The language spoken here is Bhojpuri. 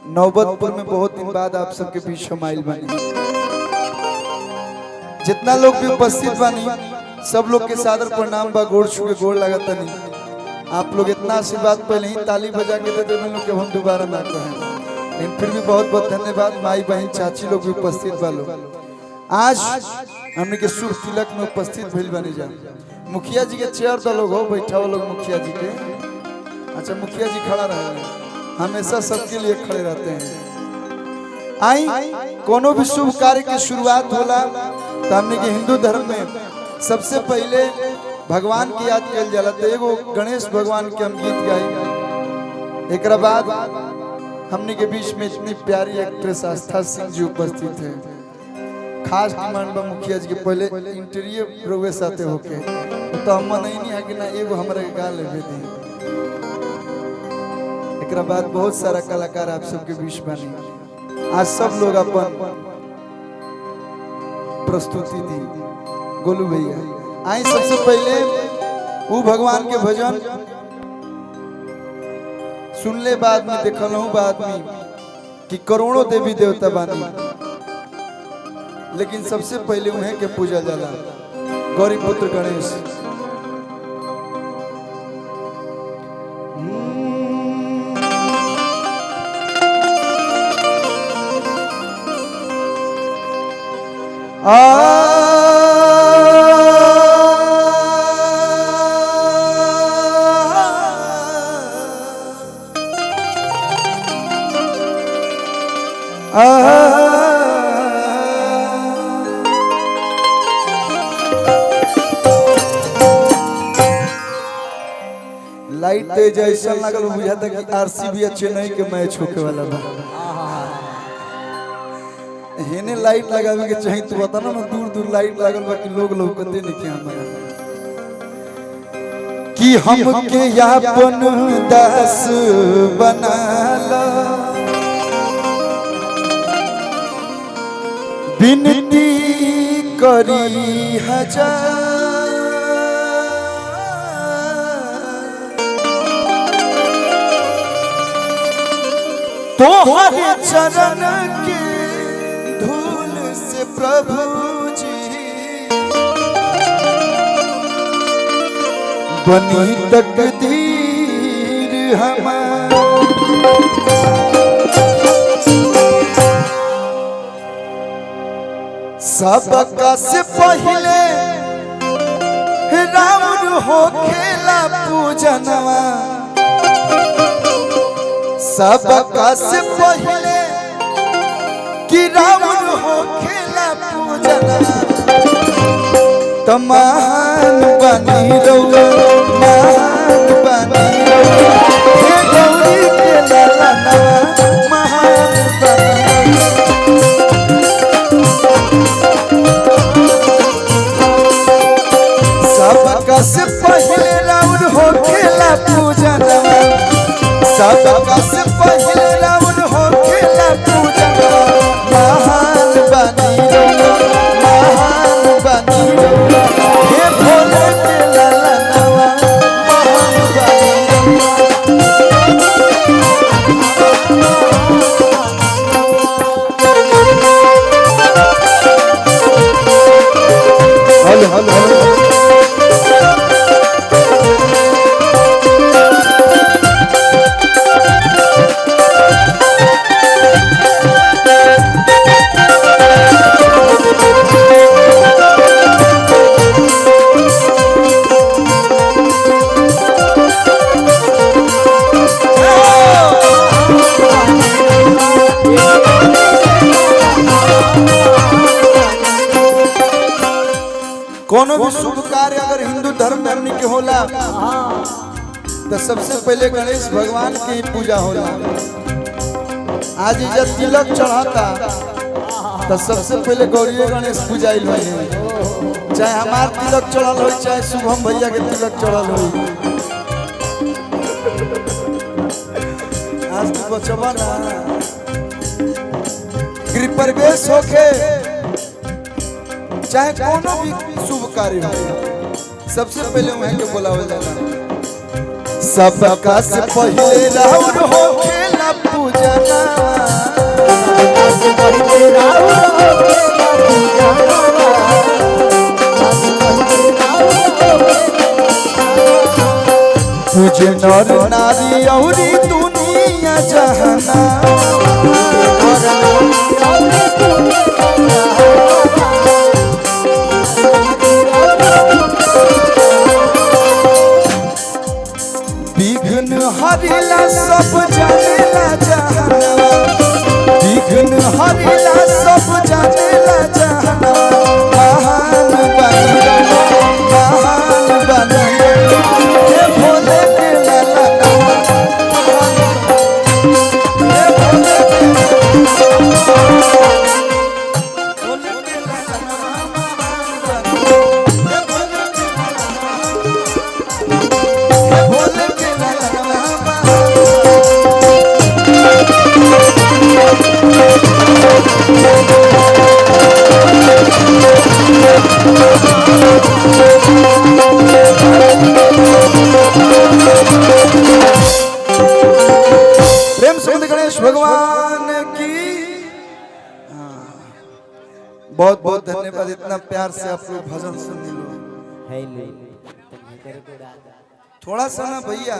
नौबतपुर में बहुत दिन बाद आप सबके बीच हम आइल बानी। जितना लोग भी उपस्थित बानी सब लोग के सादर प्रणाम बा, गोड़ छू के गोड़ लगाता नहीं। आप लोग इतना आशीर्वाद पहले ही ताली बजा के दे देवे लोग के हम दोबारा ना कहें, लेकिन फिर भी बहुत बहुत धन्यवाद। माई बहन चाची लोग भी उपस्थित बा लोग। आज हमने के शुभ तिलक में उपस्थित भइल बानी जा। मुखिया जी के चेयर तो लोग हो बैठा हुआ लोग मुखिया जी के। अच्छा मुखिया जी खड़ा रहे, हमेशा सबके लिए खड़े रहते हैं। आई कोनो भी शुभ कार्य की शुरुआत होला तो हमने के हिंदू धर्म में सबसे पहले भगवान की याद कल जाला। तो एगो गणेश भगवान के हम गीत गाई। एक बाद हमने के बीच में इतनी प्यारी एक्ट्रेस आस्था सिंह जी उपस्थित है। खास डिमांड बा मुखिया जी के पहले इंटरव्यू रोवे साथे होके तो हम नहीं है कि ना एगो हमरा के गा लेबे दी। एक बाद बहुत सारा कलाकार आप सबके बीच बनी। आज सब लोग अपन प्रस्तुति दी। गोलू भैया आई सबसे पहले वो भगवान के भजन सुनले बाद में देखल हूँ बाद में कि करोड़ों देवी देवता बानी, लेकिन सबसे पहले उन्हें के पूजा जाला गौरी पुत्र गणेश। लाइट तेज ऐसा लगल बुझाता कि आरसीबी चेन्नई के मैच होके वाला बा। हेने लाइट लगावे के चाहिए तो बता ना, दूर दूर लाइट लागल बा कि लोग लौकते नहीं के हमरा कि हमके यापन दास बनाला। विनती करी हजार तोहरे चरण के धूल से प्रभु जी बनी तकदीर हमार। सबका से पहले राम हो खेला पूजनवा। सबका से पहले कि राम हो खेला पूजना। तमान बनी रहुआ मान बनी रहुआ हे गौरी के लाला नवा महान बनी। सबका से पहले राम हो खेला पूजना। सबका से पहले रावण हो खेला पूजन। महान बनी रहुआ महान बनी रहुआ हे भोले के लाला नवा महान बनी रहुआ। हेलो हेलो हेलो कोनो भी शुभ कार्य अगर हिंदू धर्म में के होला तो सबसे पहले गणेश भगवान की ही पूजा होला। आज जब तिलक चढ़ाता तो सबसे पहले गौरी गणेश पूजा है। चाहे हमार तिलक चढ़ल हो चाहे शुभम भैया के तिलक चढ़ल हो। आज तो बचबा ना गृह प्रवेश होके चाहे कोनो भी शुभ कार्य हो सबसे पहले वहीं के बुलावल जाला। सबका से पहले राउर हो खेला पूजना। नर नारी औरी दुनिया जहाना विघ्न हरिला सब जानेला जहाना विघ्न हरिला सब जानेला जहाना महान बनी हे भोले के लाला हे भोले के प्रेम से गणेश भगवान की। बहुत बहुत धन्यवाद, इतना प्यार से आप लोग भजन सुन लो। थोड़ा सा ना भैया